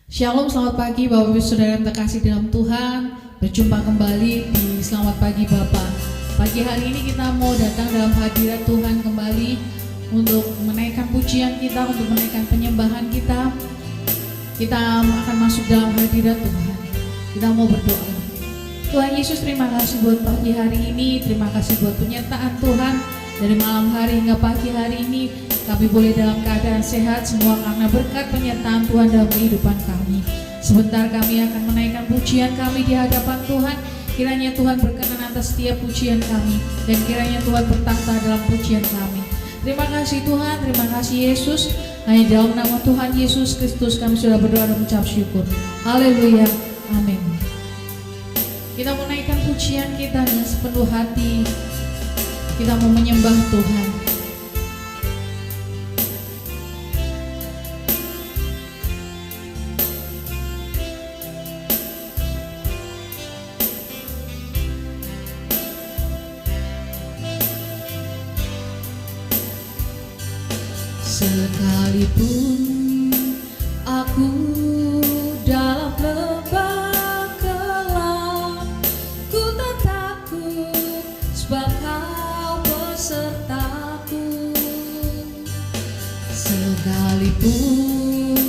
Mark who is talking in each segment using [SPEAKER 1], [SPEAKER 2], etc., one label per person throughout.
[SPEAKER 1] Shalom, selamat pagi Bapak Ibu Saudara yang terkasih dalam Tuhan. Berjumpa kembali di Selamat Pagi Bapak. Pagi hari ini kita mau datang dalam hadirat Tuhan kembali untuk menaikkan pujian kita, untuk menaikkan penyembahan kita. Kita akan masuk dalam hadirat Tuhan. Kita mau berdoa. Tuhan Yesus, terima kasih buat pagi hari ini. Terima kasih buat penyertaan Tuhan dari malam hari hingga pagi hari ini. Kami boleh dalam keadaan sehat semua karena berkat penyertaan Tuhan dalam kehidupan kami. Sebentar kami akan menaikkan pujian kami di hadapan Tuhan. Kiranya Tuhan berkenan atas setiap pujian kami, dan kiranya Tuhan bertata dalam pujian kami. Terima kasih Tuhan, terima kasih Yesus. Hanya dalam nama Tuhan Yesus Kristus kami sudah berdoa dan mengucap syukur. Haleluya, amin. Kita menaikkan pujian kita dengan sepenuh hati. Kita mau menyembah Tuhan. Sekalipun aku dalam lembah gelap, ku tak takut sebab Kau besertaku. Sekalipun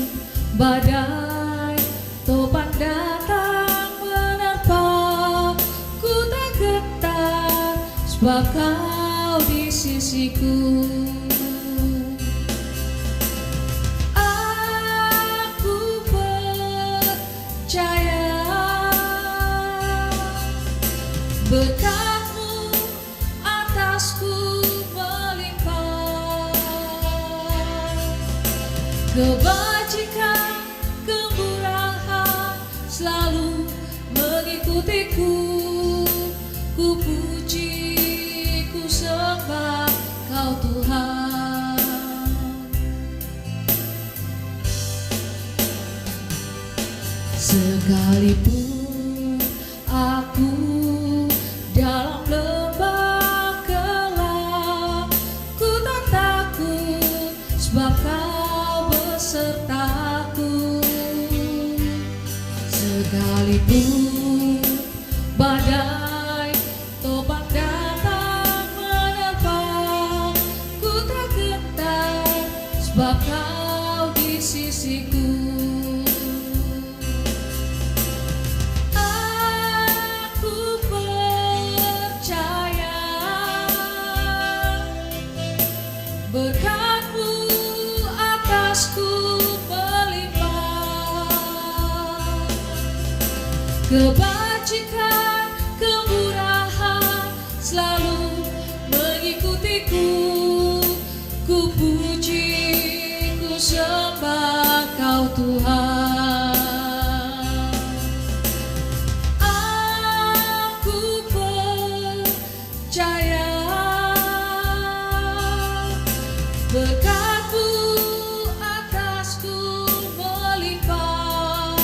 [SPEAKER 1] badai topan datang menerpa, ku tak gentar sebab Kau di sisiku. Berkat-Mu atasku melimpah, kebajikan, kemurahan selalu mengikutiku. Ku puji, ku sembah Kau Tuhan. Sekalipun aku dalam lembah gelap, ku tak takut sebab Kau besertaku. Sekalipun badai topan datang menerpa, ku tak gentar sebab Kau di sisiku. Berkat-Mu atasku melimpah, kebajikan, kemurahan selalu mengikutiku. Ku puji, ku sembah Kau Tuhan. Aku percaya berkat-Mu atasku melimpah,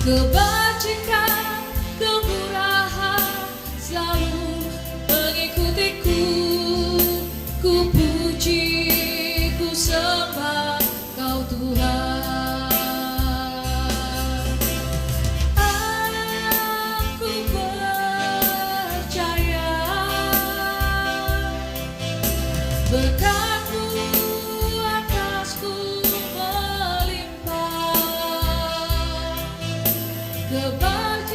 [SPEAKER 1] kebajikan, kemurahan selalu mengikutiku. Ku puji, ku sembah Kau Tuhan. Aku percaya berkat-Mu atasku melimpah, kebajikan,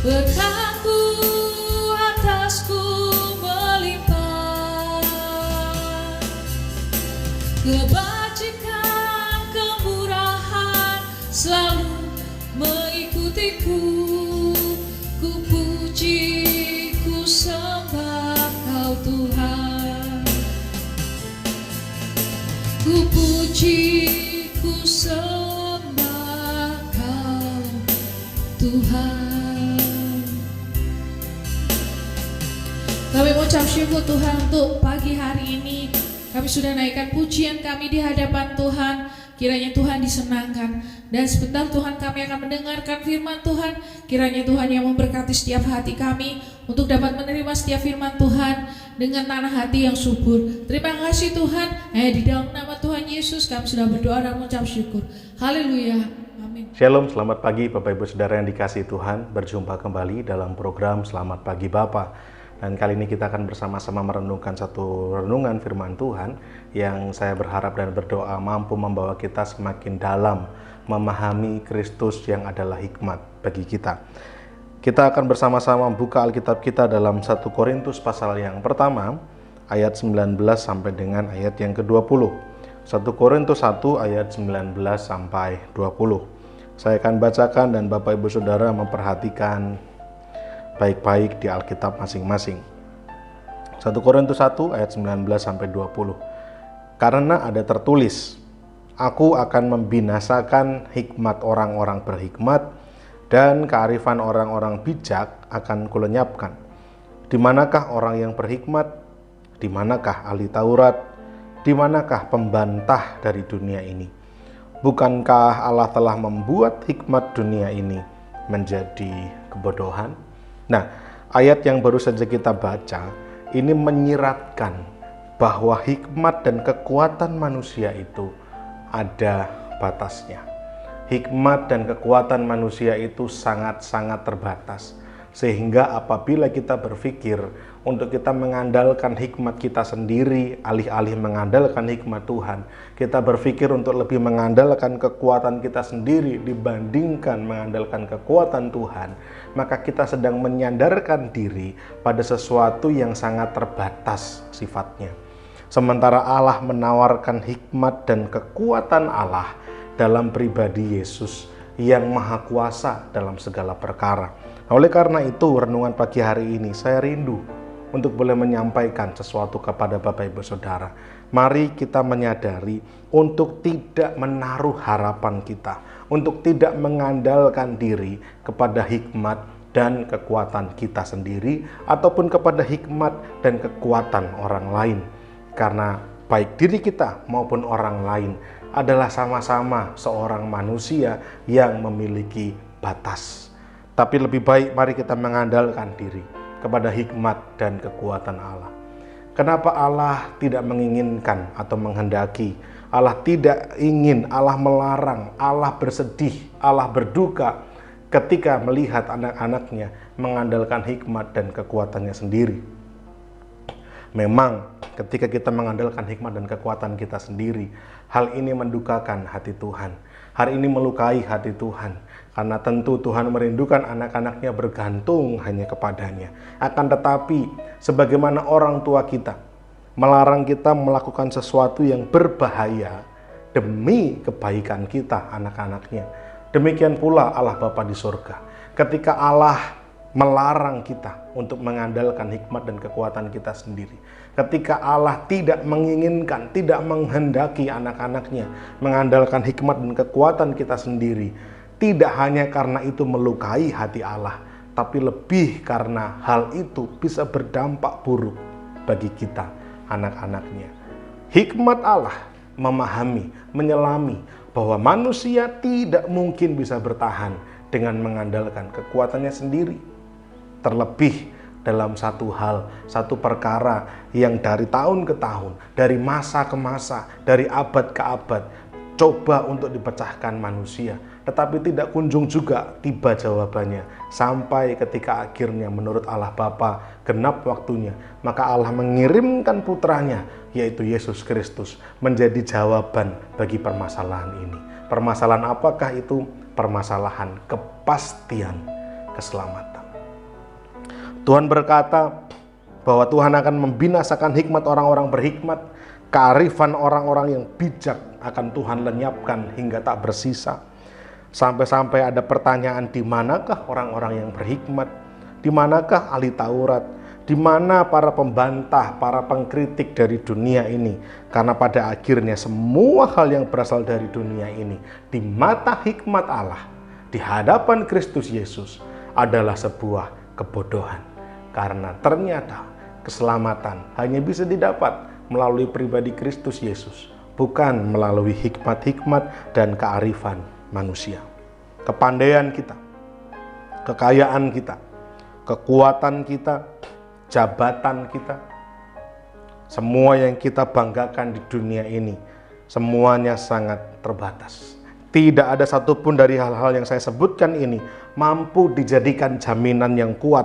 [SPEAKER 1] Berkat-Mu atasku melimpah, kebajikan, kemurahan selalu mengikutiku. Ku puji, ku sembah Kau Tuhan. Ku puji, ku sembah Kau Tuhan. Kami mengucap syukur Tuhan untuk pagi hari ini. Kami sudah naikkan pujian kami di hadapan Tuhan. Kiranya Tuhan disenangkan. Dan sebentar Tuhan kami akan mendengarkan firman Tuhan. Kiranya Tuhan yang memberkati setiap hati kami untuk dapat menerima setiap firman Tuhan dengan tanah hati yang subur. Terima kasih Tuhan. Di dalam nama Tuhan Yesus kami sudah berdoa dan mengucap syukur. Haleluya. Amin.
[SPEAKER 2] Shalom, selamat pagi Bapak Ibu Saudara yang dikasihi Tuhan. Berjumpa kembali dalam program Selamat Pagi Bapa. Dan kali ini kita akan bersama-sama merenungkan satu renungan firman Tuhan yang saya berharap dan berdoa mampu membawa kita semakin dalam memahami Kristus yang adalah hikmat bagi kita. Kita akan bersama-sama membuka Alkitab kita dalam 1 Korintus pasal yang pertama, ayat 19 sampai dengan ayat yang ke-20. 1 Korintus 1 ayat 19 sampai 20. Saya akan bacakan dan Bapak Ibu Saudara memperhatikan baik-baik di Alkitab masing-masing. 1 Korintus 1 ayat 19 sampai 20. Karena ada tertulis, Aku akan membinasakan hikmat orang-orang berhikmat dan kearifan orang-orang bijak akan kulenyapkan. Di manakah orang yang berhikmat? Di manakah ahli Taurat? Di manakah pembantah dari dunia ini? Bukankah Allah telah membuat hikmat dunia ini menjadi kebodohan? Nah, ayat yang baru saja kita baca ini menyiratkan bahwa hikmat dan kekuatan manusia itu ada batasnya. Hikmat dan kekuatan manusia itu sangat-sangat terbatas. Sehingga apabila kita berpikir untuk kita mengandalkan hikmat kita sendiri, alih-alih mengandalkan hikmat Tuhan, kita berpikir untuk lebih mengandalkan kekuatan kita sendiri dibandingkan mengandalkan kekuatan Tuhan, maka kita sedang menyandarkan diri pada sesuatu yang sangat terbatas sifatnya. Sementara Allah menawarkan hikmat dan kekuatan Allah dalam pribadi Yesus yang maha kuasa dalam segala perkara. Oleh karena itu, renungan pagi hari ini saya rindu untuk boleh menyampaikan sesuatu kepada Bapak Ibu Saudara. Mari kita menyadari untuk tidak menaruh harapan kita, untuk tidak mengandalkan diri kepada hikmat dan kekuatan kita sendiri, ataupun kepada hikmat dan kekuatan orang lain. Karena baik diri kita maupun orang lain adalah sama-sama seorang manusia yang memiliki batas. Tapi lebih baik mari kita mengandalkan diri kepada hikmat dan kekuatan Allah. Kenapa Allah tidak menginginkan atau menghendaki? Allah tidak ingin, Allah melarang, Allah bersedih, Allah berduka ketika melihat anak-anaknya mengandalkan hikmat dan kekuatannya sendiri. Memang ketika kita mengandalkan hikmat dan kekuatan kita sendiri, hal ini mendukakan hati Tuhan. Hal ini melukai hati Tuhan. Karena tentu Tuhan merindukan anak-anaknya bergantung hanya kepadanya. Akan tetapi, sebagaimana orang tua kita melarang kita melakukan sesuatu yang berbahaya demi kebaikan kita, anak-anaknya. Demikian pula Allah Bapa di surga. Ketika Allah melarang kita untuk mengandalkan hikmat dan kekuatan kita sendiri. Ketika Allah tidak menginginkan, tidak menghendaki anak-anaknya mengandalkan hikmat dan kekuatan kita sendiri. Tidak hanya karena itu melukai hati Allah, tapi lebih karena hal itu bisa berdampak buruk bagi kita, anak-anaknya. Hikmat Allah memahami, menyelami bahwa manusia tidak mungkin bisa bertahan dengan mengandalkan kekuatannya sendiri. Terlebih dalam satu hal, satu perkara yang dari tahun ke tahun, dari masa ke masa, dari abad ke abad, coba untuk dipecahkan manusia, tetapi tidak kunjung juga tiba jawabannya, sampai ketika akhirnya menurut Allah Bapa genap waktunya, maka Allah mengirimkan putranya, yaitu Yesus Kristus, menjadi jawaban bagi permasalahan ini. Permasalahan apakah itu? Permasalahan kepastian keselamatan. Tuhan berkata bahwa Tuhan akan membinasakan hikmat orang-orang berhikmat, kearifan orang-orang yang bijak akan Tuhan lenyapkan hingga tak bersisa. Sampai-sampai ada pertanyaan, di manakah orang-orang yang berhikmat? Di manakah ahli Taurat? Di mana para pembantah, para pengkritik dari dunia ini? Karena pada akhirnya semua hal yang berasal dari dunia ini di mata hikmat Allah, di hadapan Kristus Yesus adalah sebuah kebodohan. Karena ternyata keselamatan hanya bisa didapat melalui pribadi Kristus Yesus, bukan melalui hikmat-hikmat dan kearifan manusia. Kepandaian kita, kekayaan kita, kekuatan kita, jabatan kita, semua yang kita banggakan di dunia ini, semuanya sangat terbatas. Tidak ada satupun dari hal-hal yang saya sebutkan ini mampu dijadikan jaminan yang kuat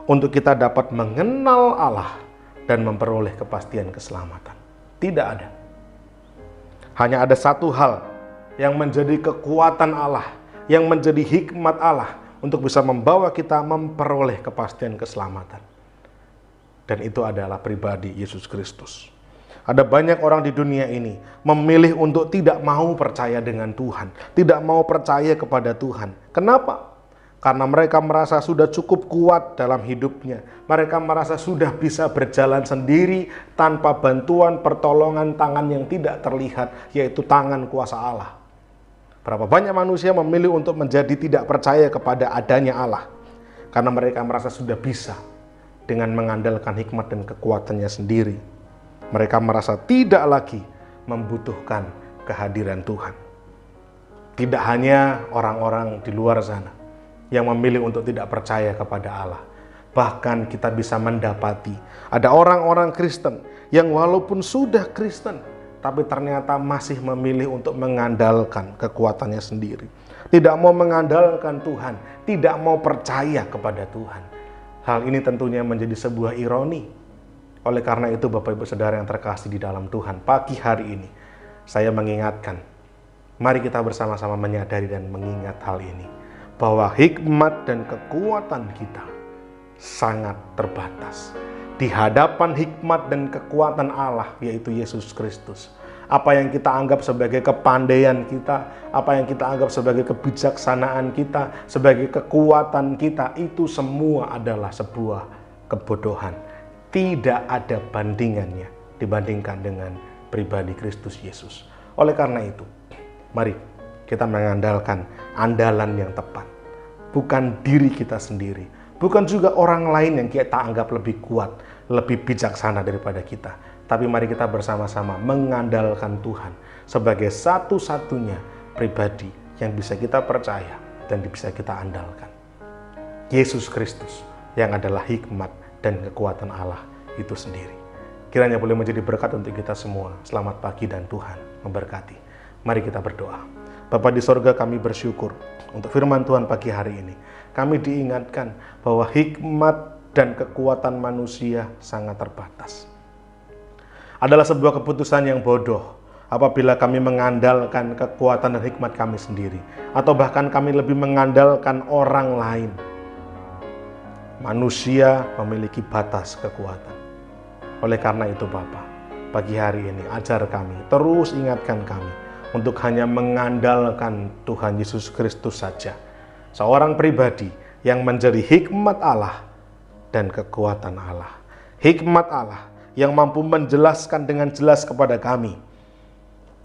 [SPEAKER 2] untuk kita dapat mengenal Allah dan memperoleh kepastian keselamatan. Tidak ada. Hanya ada satu hal yang menjadi kekuatan Allah, yang menjadi hikmat Allah untuk bisa membawa kita memperoleh kepastian keselamatan. Dan itu adalah pribadi Yesus Kristus. Ada banyak orang di dunia ini memilih untuk tidak mau percaya dengan Tuhan, tidak mau percaya kepada Tuhan. Kenapa? Karena mereka merasa sudah cukup kuat dalam hidupnya. Mereka merasa sudah bisa berjalan sendiri tanpa bantuan pertolongan tangan yang tidak terlihat, yaitu tangan kuasa Allah. Berapa banyak manusia memilih untuk menjadi tidak percaya kepada adanya Allah karena mereka merasa sudah bisa dengan mengandalkan hikmat dan kekuatannya sendiri. Mereka merasa tidak lagi membutuhkan kehadiran Tuhan. Tidak hanya orang-orang di luar sana yang memilih untuk tidak percaya kepada Allah. Bahkan kita bisa mendapati ada orang-orang Kristen yang walaupun sudah Kristen, tapi ternyata masih memilih untuk mengandalkan kekuatannya sendiri. Tidak mau mengandalkan Tuhan, tidak mau percaya kepada Tuhan. Hal ini tentunya menjadi sebuah ironi. Oleh karena itu Bapak Ibu Saudara yang terkasih di dalam Tuhan, pagi hari ini saya mengingatkan, mari kita bersama-sama menyadari dan mengingat hal ini, bahwa hikmat dan kekuatan kita sangat terbatas. Di hadapan hikmat dan kekuatan Allah, yaitu Yesus Kristus, apa yang kita anggap sebagai kepandaian kita, apa yang kita anggap sebagai kebijaksanaan kita, sebagai kekuatan kita, itu semua adalah sebuah kebodohan. Tidak ada bandingannya dibandingkan dengan pribadi Kristus Yesus. Oleh karena itu, mari kita mengandalkan andalan yang tepat. Bukan diri kita sendiri, bukan juga orang lain yang kita anggap lebih kuat, lebih bijaksana daripada kita. Tapi mari kita bersama-sama mengandalkan Tuhan sebagai satu-satunya pribadi yang bisa kita percaya dan bisa kita andalkan. Yesus Kristus yang adalah hikmat dan kekuatan Allah itu sendiri. Kiranya boleh menjadi berkat untuk kita semua. Selamat pagi dan Tuhan memberkati. Mari kita berdoa. Bapa di sorga, kami bersyukur untuk firman Tuhan pagi hari ini. Kami diingatkan bahwa hikmat dan kekuatan manusia sangat terbatas. Adalah sebuah keputusan yang bodoh apabila kami mengandalkan kekuatan dan hikmat kami sendiri, atau bahkan kami lebih mengandalkan orang lain. Manusia memiliki batas kekuatan. Oleh karena itu Bapa, pagi hari ini ajar kami, terus ingatkan kami untuk hanya mengandalkan Tuhan Yesus Kristus saja, seorang pribadi yang menjadi hikmat Allah dan kekuatan Allah. Hikmat Allah yang mampu menjelaskan dengan jelas kepada kami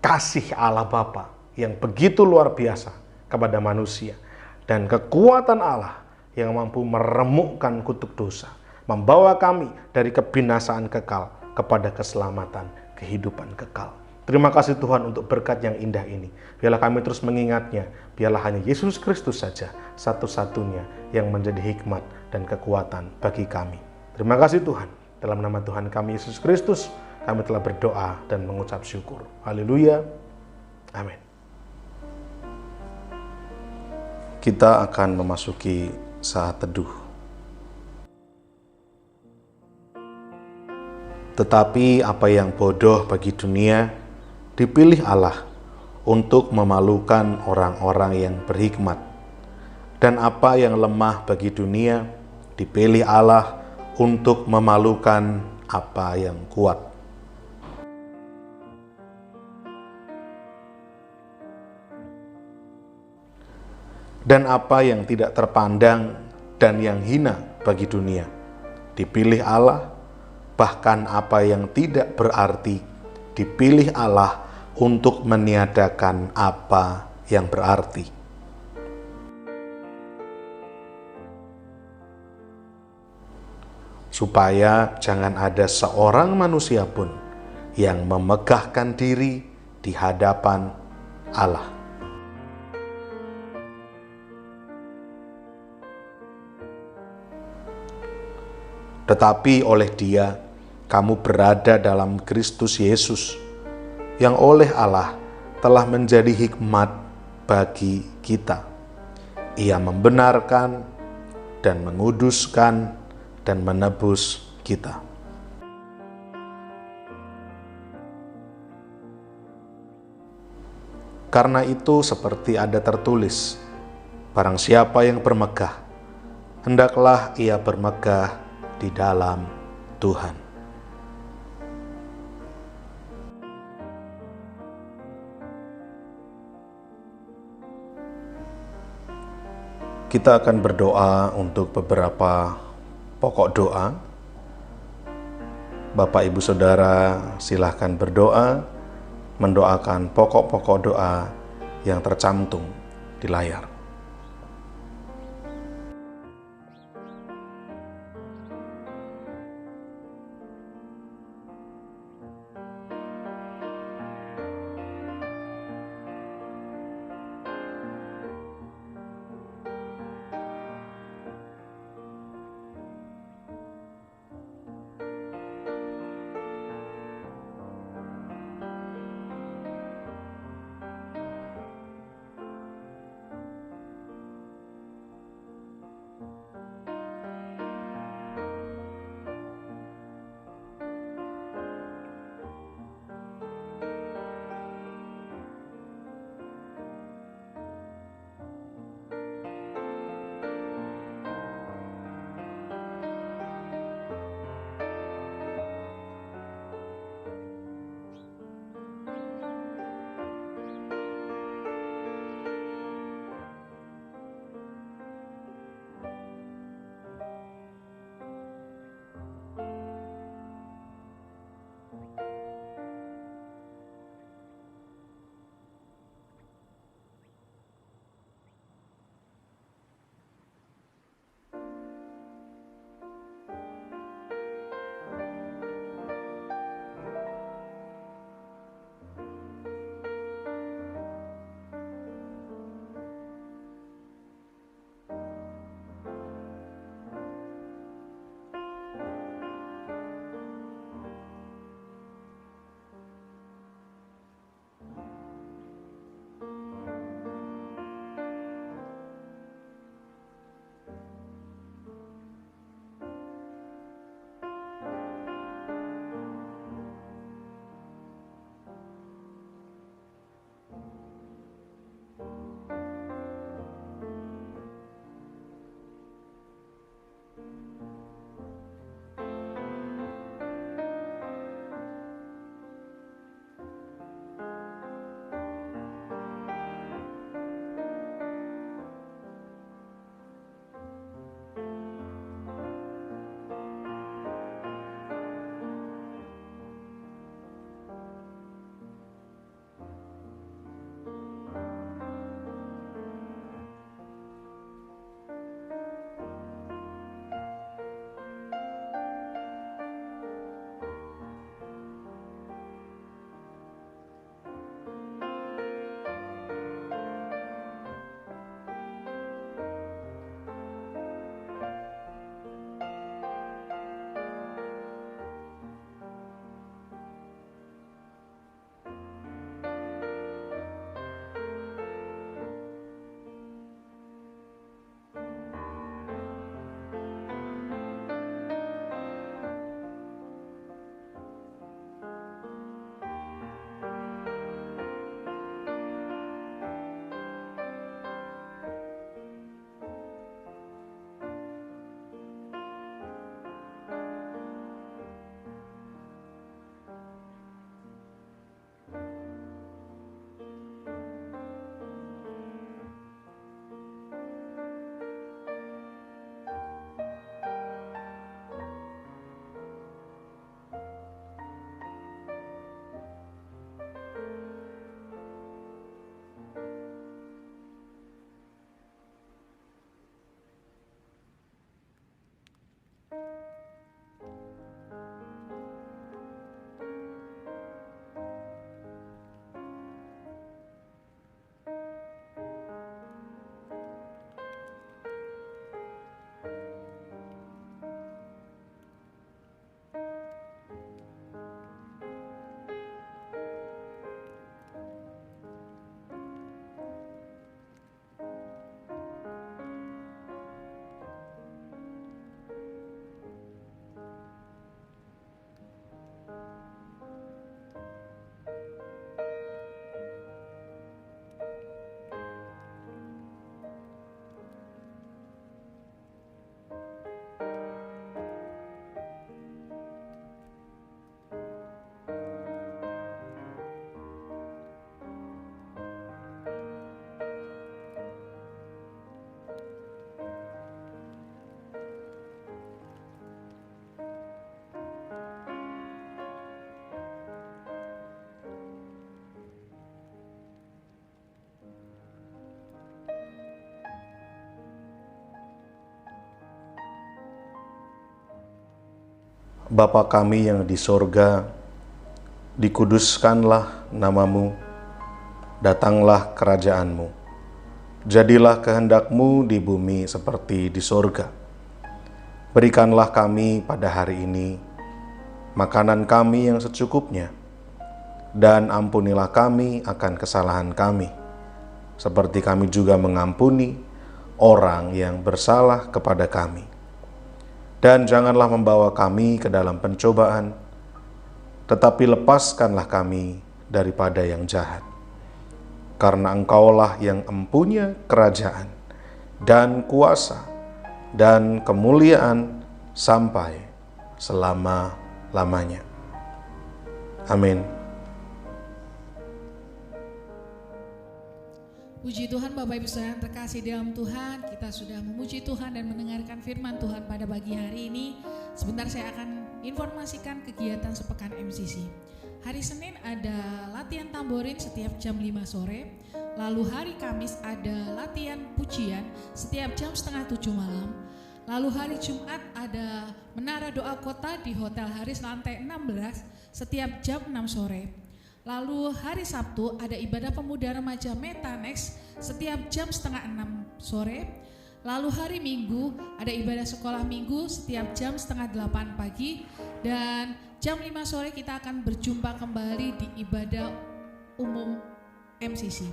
[SPEAKER 2] kasih Allah Bapa yang begitu luar biasa kepada manusia, dan kekuatan Allah yang mampu meremukkan kutuk dosa, membawa kami dari kebinasaan kekal kepada keselamatan kehidupan kekal. Terima kasih Tuhan untuk berkat yang indah ini. Biarlah kami terus mengingatnya, biarlah hanya Yesus Kristus saja satu-satunya yang menjadi hikmat dan kekuatan bagi kami. Terima kasih Tuhan. Dalam nama Tuhan kami Yesus Kristus, kami telah berdoa dan mengucap syukur. Haleluya. Amin. Kita akan memasuki saat teduh. Tetapi apa yang bodoh bagi dunia dipilih Allah untuk memalukan orang-orang yang berhikmat. Dan apa yang lemah bagi dunia dipilih Allah untuk memalukan apa yang kuat. Dan apa yang tidak terpandang dan yang hina bagi dunia, dipilih Allah, bahkan apa yang tidak berarti, dipilih Allah untuk meniadakan apa yang berarti. Supaya jangan ada seorang manusia pun yang memegahkan diri di hadapan Allah. Tetapi oleh Dia, kamu berada dalam Kristus Yesus, yang oleh Allah telah menjadi hikmat bagi kita. Ia membenarkan dan menguduskan dan menebus kita. Karena itu seperti ada tertulis, barang siapa yang bermegah, hendaklah ia bermegah di dalam Tuhan. Kita akan berdoa untuk beberapa pokok doa. Bapak, Ibu, Saudara, silahkan berdoa, mendoakan pokok-pokok doa yang tercantum di layar. Bapa kami yang di sorga, dikuduskanlah namamu, datanglah kerajaanmu, jadilah kehendak-Mu di bumi seperti di sorga. Berikanlah kami pada hari ini makanan kami yang secukupnya, dan ampunilah kami akan kesalahan kami, seperti kami juga mengampuni orang yang bersalah kepada kami. Dan janganlah membawa kami ke dalam pencobaan, tetapi lepaskanlah kami daripada yang jahat. Karena Engkaulah yang empunya kerajaan dan kuasa dan kemuliaan sampai selama-lamanya. Amin.
[SPEAKER 1] Puji Tuhan, Bapak Ibu Saudara yang terkasih dalam Tuhan, kita sudah memuji Tuhan dan mendengarkan firman Tuhan pada pagi hari ini. Sebentar saya akan informasikan kegiatan sepekan MCC. Hari Senin ada latihan tamborin setiap jam 5 sore. Lalu hari Kamis ada latihan pujian setiap jam 6:30 malam. Lalu hari Jumat ada menara doa kota di Hotel Haris lantai 16 setiap jam 6 sore. Lalu hari Sabtu ada ibadah pemuda remaja Metanex setiap jam 5:30 sore. Lalu hari Minggu ada ibadah sekolah minggu setiap jam 7:30 pagi. Dan jam 5 sore kita akan berjumpa kembali di ibadah umum MCC.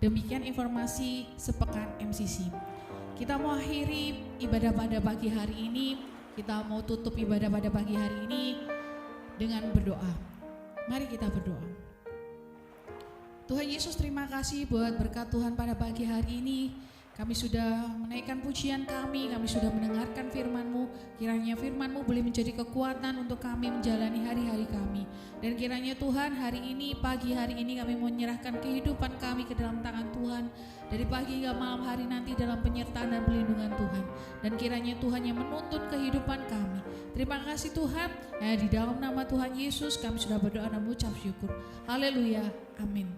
[SPEAKER 1] Demikian informasi sepekan MCC. Kita mau akhiri ibadah pada pagi hari ini. Kita mau tutup ibadah pada pagi hari ini dengan berdoa. Mari kita berdoa. Tuhan Yesus, terima kasih buat berkat Tuhan pada pagi hari ini. Kami sudah menaikkan pujian kami sudah mendengarkan firman-Mu. Kiranya firman-Mu boleh menjadi kekuatan untuk kami menjalani hari-hari kami. Dan kiranya Tuhan hari ini, pagi hari ini kami menyerahkan kehidupan kami ke dalam tangan Tuhan. Dari pagi hingga malam hari nanti dalam penyertaan dan perlindungan Tuhan. Dan kiranya Tuhan yang menuntun kehidupan kami. Terima kasih Tuhan. Di dalam nama Tuhan Yesus kami sudah berdoa dan mengucap syukur. Haleluya. Amin.